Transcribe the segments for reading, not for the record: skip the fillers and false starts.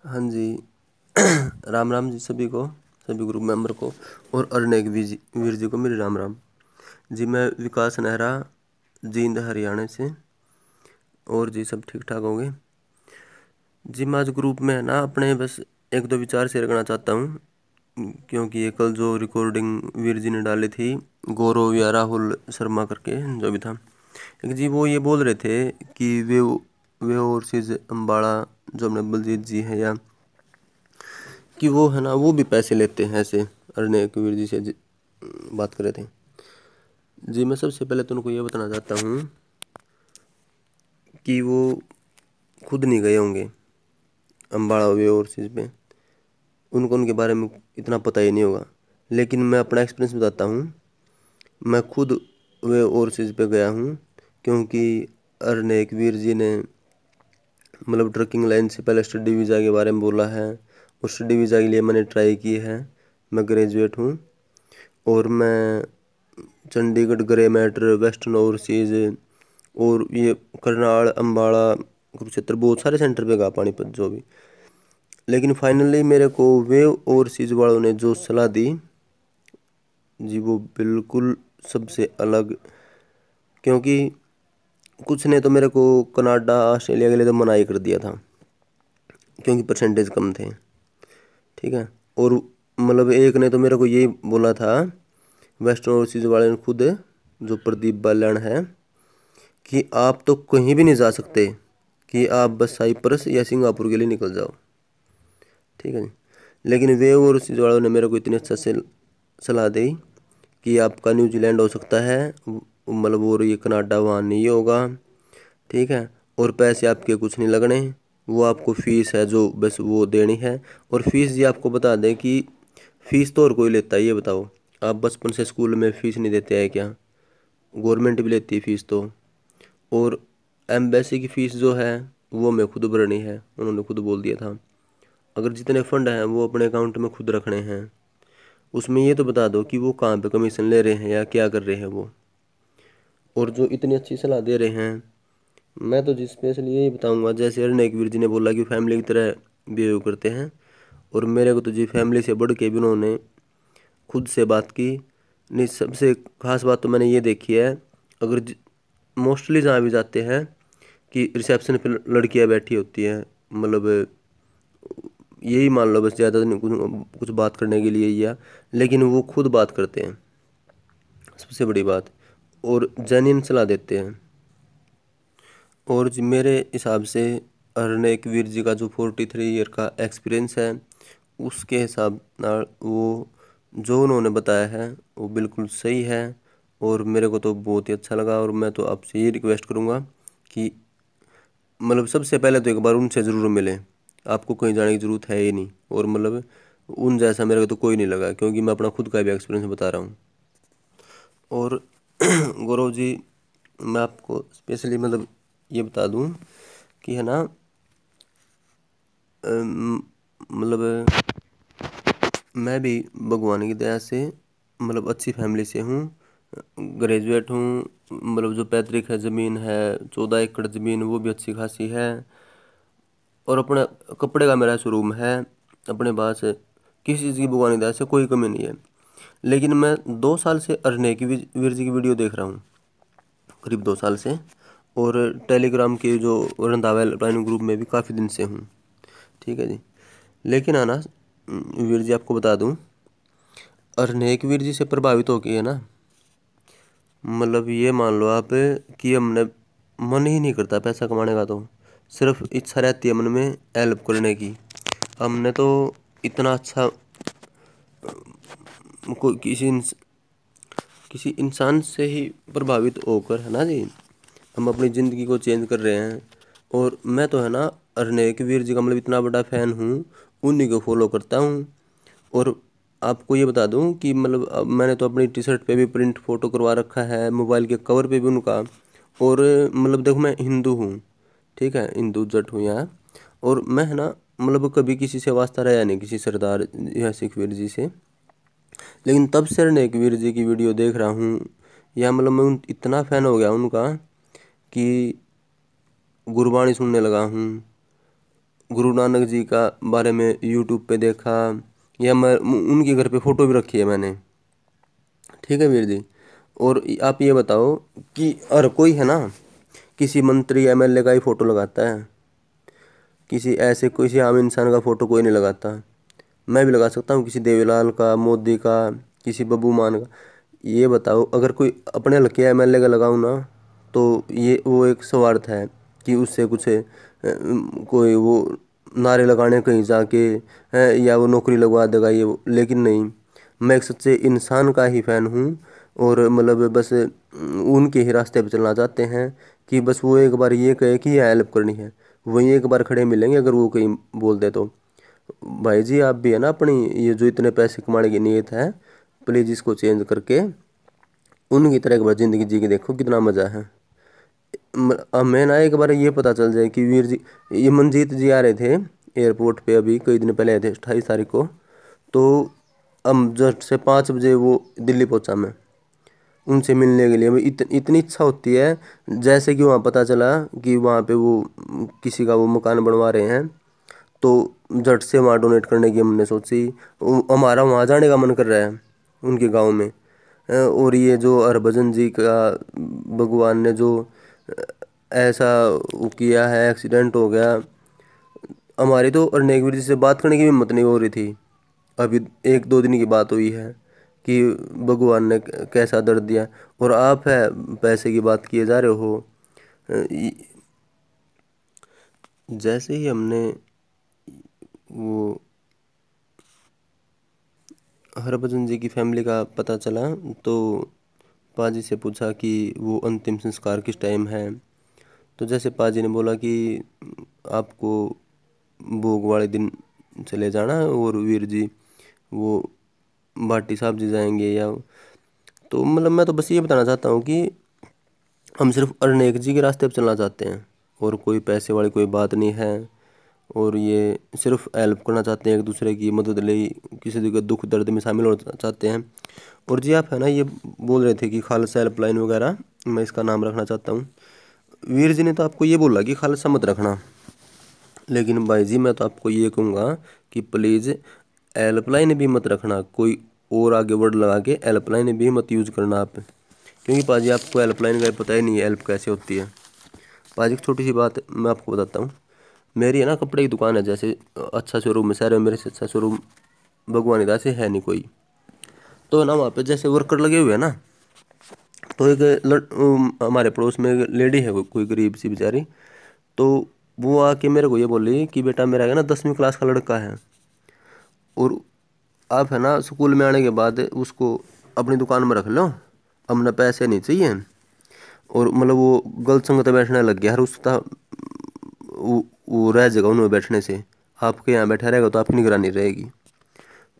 हाँ जी। राम राम जी सभी को, सभी ग्रुप मेंबर को और अरनेक वीर जी को मेरी राम राम जी। मैं विकास नेहरा, जींद हरियाणा से। और जी सब ठीक ठाक होंगे जी। मैं आज ग्रुप में है ना अपने बस एक दो विचार शेयर करना चाहता हूँ, क्योंकि ये कल जो रिकॉर्डिंग वीर जी ने डाली थी, गौरव या राहुल शर्मा करके जो भी था, एक जी वो ये बोल रहे थे कि वे ओवरसीज अम्बाड़ा जो अपने बलजीत जी हैं, या कि वो है ना वो भी पैसे लेते हैं ऐसे। अरने कबीर जी से बात कर रहे थे जी। मैं सबसे पहले तो उनको ये बताना चाहता हूँ कि वो खुद नहीं गए होंगे अम्बाड़ा वे ओवरसीज पे, उनको उनके बारे में इतना पता ही नहीं होगा। लेकिन मैं अपना एक्सपीरियंस बताता हूँ। मैं खुद वे ओवरसीज पे गया हूँ, क्योंकि अरनेक वीर जी ने मतलब ट्रकिंग लाइन से पहले स्टडी वीज़ा के बारे में बोला है। उस स्टडी वीज़ा के लिए मैंने ट्राई की है। मैं ग्रेजुएट हूँ और मैं Chandigarh, grey matter, western overseas और ये करनाल, अम्बाड़ा, कुरुक्षेत्र, बहुत सारे सेंटर पे गया, पानीपत जो भी। लेकिन फाइनली मेरे को वे ओवरसीज वालों ने जो सलाह दी जी, वो बिल्कुल सबसे अलग। क्योंकि कुछ ने तो मेरे को कनाडा, ऑस्ट्रेलिया के लिए तो मना ही कर दिया था, क्योंकि परसेंटेज कम थे। ठीक है। और मतलब एक ने तो मेरे को यही बोला था, वेस्टर्न ओवरसीज वाले ने खुद, जो प्रदीप बालन है, कि आप तो कहीं भी नहीं जा सकते, कि आप बस साइप्रस या सिंगापुर के लिए निकल जाओ। ठीक है जी। लेकिन वे ओवरसीज वालों ने मेरे को इतनी अच्छा से सलाह दी कि आपका न्यूजीलैंड हो सकता है, मतलब और ये कनाडा वहाँ नहीं होगा। ठीक है। और पैसे आपके कुछ नहीं लगने, वो आपको फीस है जो बस वो देनी है। और फीस जी आपको बता दें कि फीस तो और कोई लेता है, ये बताओ। आप बचपन से स्कूल में फीस नहीं देते हैं क्या? गवर्नमेंट भी लेती है फीस तो। और एम्बेसी की फ़ीस जो है वो मैं खुद भरनी है, उन्होंने खुद बोल दिया था। अगर जितने फंड हैं वो अपने अकाउंट में खुद रखने हैं। उसमें ये तो बता दो कि वो कहाँ पे कमीशन ले रहे हैं या क्या कर रहे हैं वो। और जो इतनी अच्छी सलाह दे रहे हैं, मैं तो जी स्पेशली यही बताऊंगा, जैसे अरनेक वीर जी ने बोला कि फैमिली की तरह बिहेव करते हैं। और मेरे को तो जी फैमिली से बढ़ के भी उन्होंने खुद से बात की। नहीं, सबसे खास बात तो मैंने ये देखी है, अगर मोस्टली जहाँ भी जाते हैं कि रिसेप्शन पे लड़कियां बैठी होती हैं, मतलब यही मान लो बस, ज़्यादा नहीं, कुछ कुछ बात करने के लिए या, लेकिन वो खुद बात करते हैं, सबसे बड़ी बात। और जेन्युइन सलाह देते हैं। और जी मेरे हिसाब से हरनेक वीर जी का जो 43 ईयर का एक्सपीरियंस है, उसके हिसाब नाल वो जो उन्होंने बताया है वो बिल्कुल सही है। और मेरे को तो बहुत ही अच्छा लगा। और मैं तो आपसे ये रिक्वेस्ट करूँगा कि मतलब सबसे पहले तो एक बार उनसे ज़रूर मिले। आपको कहीं जाने की ज़रूरत है ही नहीं। और मतलब उन जैसा मेरे को तो कोई नहीं लगा, क्योंकि मैं अपना खुद का भी एक्सपीरियंस बता रहा हूँ। और गौरव जी, मैं आपको स्पेशली मतलब ये बता दूँ कि है ना, मतलब मैं भी भगवान की दया से मतलब अच्छी फैमिली से हूँ, ग्रेजुएट हूँ। मतलब जो पैतृक है ज़मीन है, 14 एकड़ ज़मीन, वो भी अच्छी खासी है। और अपने कपड़े का मेरा शोरूम है अपने पास। किसी चीज़ की भगवान की दया से कोई कमी नहीं है। लेकिन मैं 2 साल से अरने की वीर जी की वीडियो देख रहा हूँ, करीब 2 साल से। और टेलीग्राम के जो रंधावा प्लानिंग ग्रुप में भी काफ़ी दिन से हूँ। ठीक है जी। लेकिन आना वीर जी, आपको बता दूँ, अरनेक वीर जी से प्रभावित हो के है ना, मतलब ये मान लो आप कि हमने मन ही नहीं करता पैसा कमाने का, तो सिर्फ इच्छा रहती है मन में हेल्प करने की। हमने तो इतना अच्छा कोई किसी इंसान से ही प्रभावित होकर है ना जी, हम अपनी ज़िंदगी को चेंज कर रहे हैं। और मैं तो है ना अरनेक वीर जी का मतलब इतना बड़ा फ़ैन हूँ, उन्हीं को फॉलो करता हूँ। और आपको ये बता दूं कि मतलब अब मैंने तो अपनी टी शर्ट पे भी प्रिंट फ़ोटो करवा रखा है, मोबाइल के कवर पे भी उनका। और मतलब देखो, मैं हिंदू हूँ, ठीक है, हिंदू जट हूँ यहाँ। और मैं है ना मतलब कभी किसी से वास्ता रहा नहीं, किसी सरदार या सिखवीर जी से। लेकिन तब से अरनेक वीर जी की वीडियो देख रहा हूँ, या मतलब मैं इतना फ़ैन हो गया उनका कि गुरबाणी सुनने लगा हूँ। गुरु नानक जी का बारे में यूट्यूब पे देखा, या मैं उनके घर पे फ़ोटो भी रखी है मैंने। ठीक है वीर जी। और आप ये बताओ कि हर कोई है ना, किसी मंत्री एमएलए का ही फ़ोटो लगाता है, किसी ऐसे किसी आम इंसान का फ़ोटो कोई नहीं लगाता। मैं भी लगा सकता हूँ किसी देवीलाल का, मोदी का, किसी बब्बू मान का। ये बताओ अगर कोई अपने हल्के एमएलए का लगाऊं ना, तो ये वो एक स्वार्थ है कि उससे कुछ कोई वो नारे लगाने कहीं जाके या वो नौकरी लगवा देगा ये लेकिन नहीं, मैं एक सच्चे इंसान का ही फैन हूँ। और मतलब बस उनके ही रास्ते पे चलना चाहते हैं कि बस वो एक बार ये कहे कि ये हेल्प करनी है, वहीं एक बार खड़े मिलेंगे अगर वो कहीं बोल दे तो। भाई जी आप भी है ना, अपनी ये जो इतने पैसे कमाने की नीयत है, प्लीज़ इसको चेंज करके उनकी तरह एक बार ज़िंदगी जी के देखो कितना मज़ा है। हमें ना एक बार ये पता चल जाए कि वीर जी, ये मनजीत जी आ रहे थे एयरपोर्ट पे, अभी कई दिन पहले आए थे 28 तारीख को। तो हम जस्ट से 5 बजे वो दिल्ली पहुंचा मैं उनसे मिलने के लिए। मैं इतनी इच्छा होती है। जैसे कि वहाँ पता चला कि वहाँ पे वो किसी का वो मकान बनवा रहे हैं, तो झट से वहाँ डोनेट करने की हमने सोची। हमारा वहाँ जाने का मन कर रहा है उनके गांव में। और ये जो हरभजन जी का भगवान ने जो अ, ऐसा वो किया है, एक्सीडेंट हो गया। हमारी तो अर्नेकवीर जी से बात करने की भी हिम्मत नहीं हो रही थी। अभी 1-2 दिन की बात हुई है कि भगवान ने कैसा दर्द दिया। और आप है पैसे की बात किए जा रहे हो। जैसे ही हमने वो हरभजन जी की फैमिली का पता चला, तो पाजी से पूछा कि वो अंतिम संस्कार किस टाइम है। तो जैसे पाजी ने बोला कि आपको भोग वाले दिन चले जाना है और वीर जी वो भाटी साहब जी जाएंगे या। तो मतलब मैं तो बस ये बताना चाहता हूँ कि हम सिर्फ अरनेक जी के रास्ते पर चलना चाहते हैं, और कोई पैसे वाली कोई बात नहीं है। और ये सिर्फ हेल्प करना चाहते हैं, एक दूसरे की मदद ले, किसी के दुख दर्द में शामिल होना चाहते हैं। और जी आप है ना ये बोल रहे थे कि खालसा हेल्पलाइन वगैरह मैं इसका नाम रखना चाहता हूँ। वीर जी ने तो आपको ये बोला कि खालसा मत रखना, लेकिन भाई जी मैं तो आपको ये कहूँगा कि प्लीज़ हेल्पलाइन भी मत रखना, कोई और आगे वर्ड लगा के हेल्पलाइन भी मत यूज़ करना आप। क्योंकि पाजी आपको हेल्पलाइन का पता ही नहीं है हेल्प कैसे होती है। पाजी एक छोटी सी बात मैं आपको बताता हूँ। मेरी है ना कपड़े की दुकान है, जैसे अच्छा शोरूम है शहर में, मेरे से अच्छा शोरूम भगवान दास से है नहीं कोई। तो ना वहाँ पे जैसे वर्कर लगे हुए हैं ना, तो एक हमारे पड़ोस में एक लेडी है, कोई गरीब सी बेचारी। तो वो आके मेरे को ये बोली कि बेटा मेरा है ना 10वीं क्लास का लड़का है, और आप है ना स्कूल में आने के बाद उसको अपनी दुकान में रख लो, हमने पैसे नहीं चाहिए। और मतलब वो गलत संगत में बैठने लग गया हर उसका, वो रह जाएगा उनमें बैठने से, आपके यहाँ बैठा रहेगा तो आपकी निगरानी रहेगी।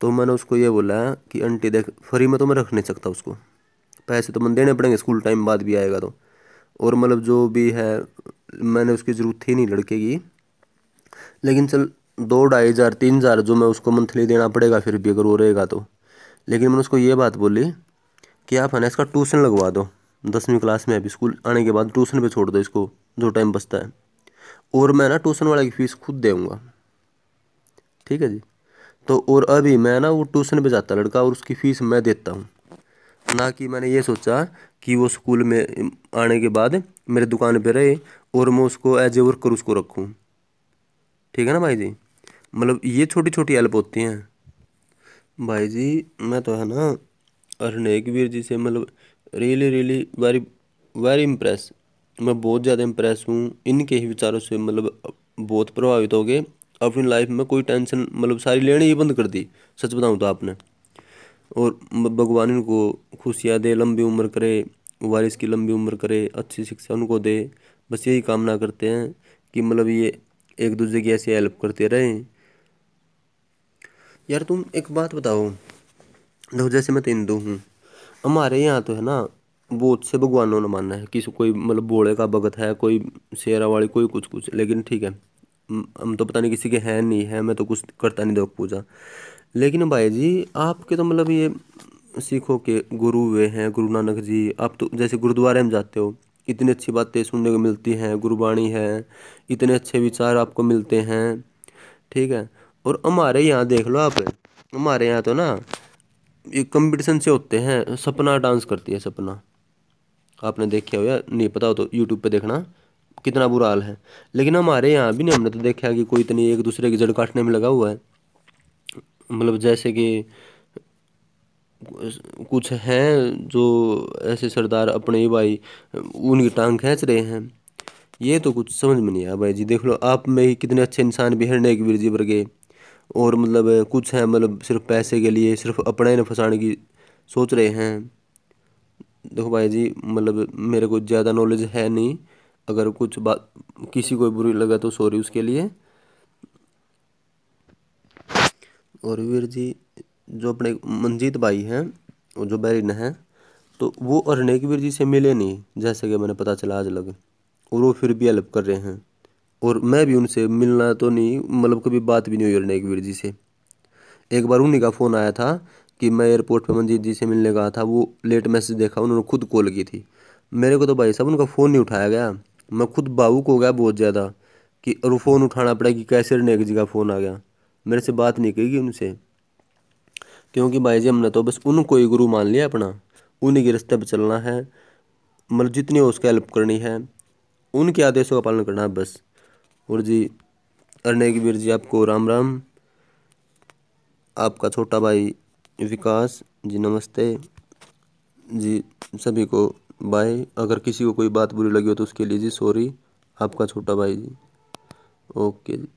तो मैंने उसको ये बोला कि आंटी देख, फ्री में तो मैं रख नहीं सकता उसको, पैसे तो मन देने पड़ेंगे, स्कूल टाइम बाद भी आएगा तो। और मतलब जो भी है, मैंने उसकी ज़रूरत थी नहीं लड़के की, लेकिन चल 2-2,500-3,000 जो मैं उसको मंथली देना पड़ेगा फिर भी अगर वो रहेगा तो। लेकिन मैंने उसको ये बात बोली कि आप है ना इसका ट्यूशन लगवा दो, 10वीं क्लास में अभी, स्कूल आने के बाद ट्यूशन पे छोड़ दो इसको जो टाइम बचता है, और मैं ना ट्यूशन वाले की फ़ीस खुद दूँगा। ठीक है जी। तो और अभी मैं ना वो ट्यूशन पे जाता लड़का और उसकी फ़ीस मैं देता हूँ, ना कि मैंने ये सोचा कि वो स्कूल में आने के बाद मेरे दुकान पे रहे और मैं उसको एज ए वर्कर उसको रखूँ। ठीक है ना भाई जी, मतलब ये छोटी छोटी हेल्प होती हैं। भाई जी मैं तो है ना हरनेक वीर जी से मतलब really really very very impress, मैं बहुत ज़्यादा इम्प्रेस हूँ इनके ही विचारों से, मतलब बहुत प्रभावित हो गए। अपनी लाइफ में कोई टेंशन मतलब सारी लेनी ही बंद कर दी, सच बताऊँ तो आपने। और भगवान इनको खुशियाँ दे, लंबी उम्र करे, वारिस की लंबी उम्र करे, अच्छी शिक्षा उनको दे। बस यही कामना करते हैं कि मतलब ये एक दूसरे की ऐसी हेल्प करते रहें। यार तुम एक बात बताओ, देखो जैसे मैं तो हिंदू हूँ, हमारे यहाँ तो है ना बहुत से भगवानों ने माना है, किसी कोई मतलब भोले का भगत है, कोई शेरा वाली, कोई कुछ कुछ, लेकिन ठीक है। हम तो पता नहीं किसी के हैं नहीं है, मैं तो कुछ करता नहीं देव पूजा। लेकिन भाई जी आपके तो मतलब ये सिखों के गुरु हुए हैं गुरु नानक जी, आप तो जैसे गुरुद्वारे में जाते हो, इतनी अच्छी बातें सुनने को मिलती हैं, गुरबाणी है, इतने अच्छे विचार आपको मिलते हैं। ठीक है। और हमारे यहाँ देख लो आप, हमारे यहाँ तो ना ये कंपटीशन से होते हैं, सपना डांस करती है सपना, आपने देखे हो या नहीं पता हो तो यूट्यूब पे देखना, कितना बुरा हाल है। लेकिन हमारे यहाँ भी नहीं, हमने तो देखा कि कोई इतनी एक दूसरे की जड़ काटने में लगा हुआ है। मतलब जैसे कि कुछ हैं जो ऐसे सरदार अपने ही भाई उनकी टांग खींच रहे हैं। ये तो कुछ समझ में नहीं आया भाई जी। देख लो आप में ही कितने अच्छे इंसान भी हैं नेक वीर जी वर्गे, और मतलब कुछ हैं मतलब सिर्फ पैसे के लिए, सिर्फ अपने न फंसाने की सोच रहे हैं। देखो भाई जी, मतलब मेरे को ज़्यादा नॉलेज है नहीं, अगर कुछ बात किसी को बुरी लगा तो सॉरी उसके लिए। और वीर जी जो अपने मंजीत भाई हैं, और जो बैरिन हैं, तो वो अरनेक वीर जी से मिले नहीं, जैसे कि मैंने पता चला आज लग, और वो फिर भी हेल्प कर रहे हैं। और मैं भी उनसे मिलना तो नहीं, मतलब कभी बात भी नहीं हुई अरनेक वीर जी से। एक बार उन्हीं का फ़ोन आया था कि मैं एयरपोर्ट पे मंजीत जी से मिलने गया था, वो लेट मैसेज देखा, उन्होंने खुद कॉल की थी मेरे को, तो भाई साहब उनका फ़ोन नहीं उठाया गया। मैं खुद भावुक हो गया बहुत ज़्यादा कि और फ़ोन उठाना पड़ा कि कैसे अरनेक जी का फ़ोन आ गया। मेरे से बात नहीं कही उनसे, क्योंकि भाई जी हमने तो बस उनको ही गुरु मान लिया अपना, उन्हीं के रास्ते पर चलना है, मतलब जितनी हो उसका हेल्प करनी है, उनके आदेशों का पालन करना है बस। और जी अरनेक वीर जी आपको राम राम, आपका छोटा भाई विकास जी नमस्ते जी, सभी को बाय। अगर किसी को कोई बात बुरी लगी हो तो उसके लिए जी सॉरी, आपका छोटा भाई जी। ओके जी।